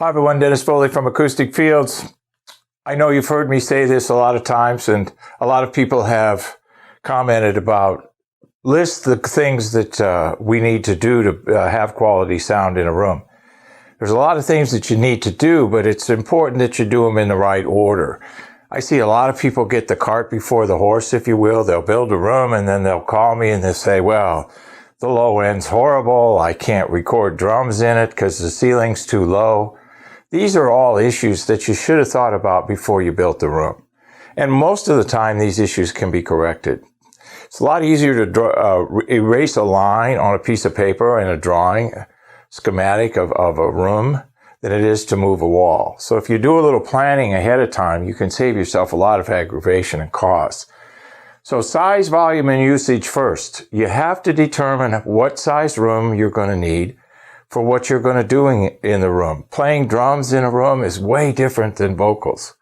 Hi everyone, Dennis Foley from Acoustic Fields. I know you've heard me say this a lot of times, and a lot of people have commented about list the things that we need to do to have quality sound in a room. There's a lot of things that you need to do, but it's important that you do them in the right order. I see a lot of people get the cart before the horse, if you will. They'll build a room and then they'll call me and they'll say, well, the low end's horrible. I can't record drums in it because the ceiling's too low. These are all issues that you should have thought about before you built the room. And most of the time, these issues can be corrected. It's a lot easier to erase a line on a piece of paper in a drawing, schematic of a room, than it is to move a wall. So if you do a little planning ahead of time, you can save yourself a lot of aggravation and cost. So size, volume, and usage first. You have to determine what size room you're going to need for what you're going to do in the room. Playing drums in a room is way different than vocals.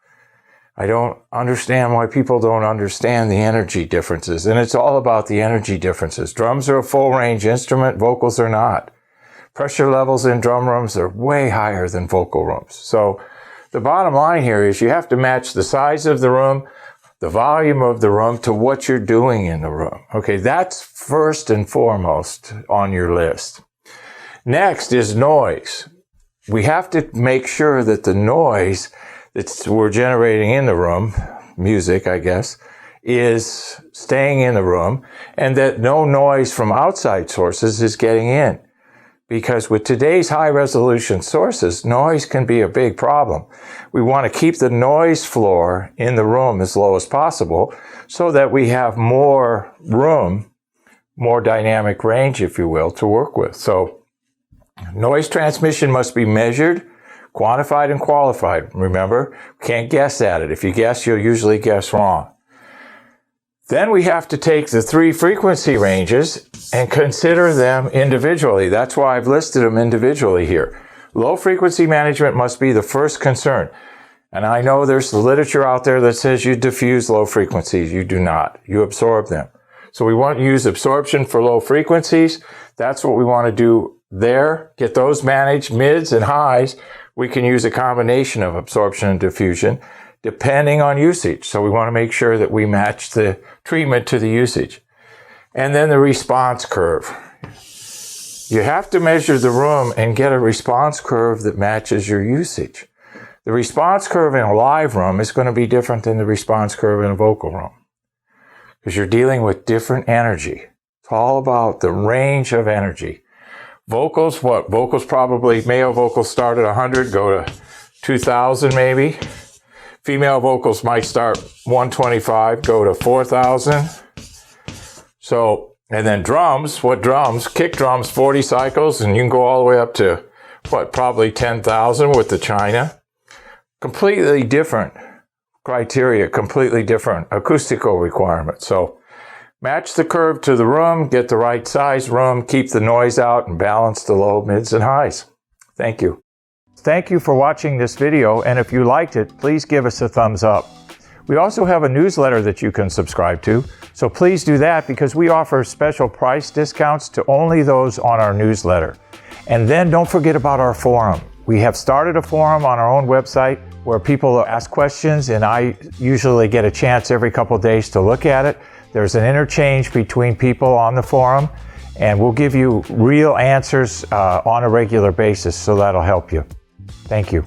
I don't understand why people don't understand the energy differences, and it's all about the energy differences. Drums are a full range instrument, vocals are not. Pressure levels in drum rooms are way higher than vocal rooms. So the bottom line here is you have to match the size of the room, the volume of the room to what you're doing in the room. Okay, that's first and foremost on your list. Next is noise. We have to make sure that the noise that we're generating in the room, music, I guess, is staying in the room, and that no noise from outside sources is getting in. Because with today's high-resolution sources, noise can be a big problem. We want to keep the noise floor in the room as low as possible so that we have more room, more dynamic range, if you will, to work with. So noise transmission must be measured, quantified, and qualified. Remember, can't guess at it. If you guess, you'll usually guess wrong. Then we have to take the three frequency ranges and consider them individually. That's why I've listed them individually here. Low frequency management must be the first concern. And I know there's literature out there that says you diffuse low frequencies. You do not. You absorb them. So we want to use absorption for low frequencies. That's what we want to do there. Get those managed. Mids and highs, we can use a combination of absorption and diffusion depending on usage. So we want to make sure that we match the treatment to the usage. And then the response curve. You have to measure the room and get a response curve that matches your usage. The response curve in a live room is going to be different than the response curve in a vocal room, because you're dealing with different energy. It's all about the range of energy. Vocals, what? Vocals probably, male vocals start at 100, go to 2,000 maybe. Female vocals might start 125, go to 4,000. So, and then drums, what drums? Kick drums, 40 cycles, and you can go all the way up to, what, probably 10,000 with the China. Completely different criteria, completely different acoustical requirements. So match the curve to the room, get the right size room, keep the noise out, and balance the low, mids, and highs. Thank you. Thank you for watching this video, and if you liked it, please give us a thumbs up. We also have a newsletter that you can subscribe to, so please do that because we offer special price discounts to only those on our newsletter. And then don't forget about our forum. We have started a forum on our own website where people ask questions, and I usually get a chance every couple of days to look at it. There's an interchange between people on the forum, and we'll give you real answers on a regular basis, so that'll help you. Thank you.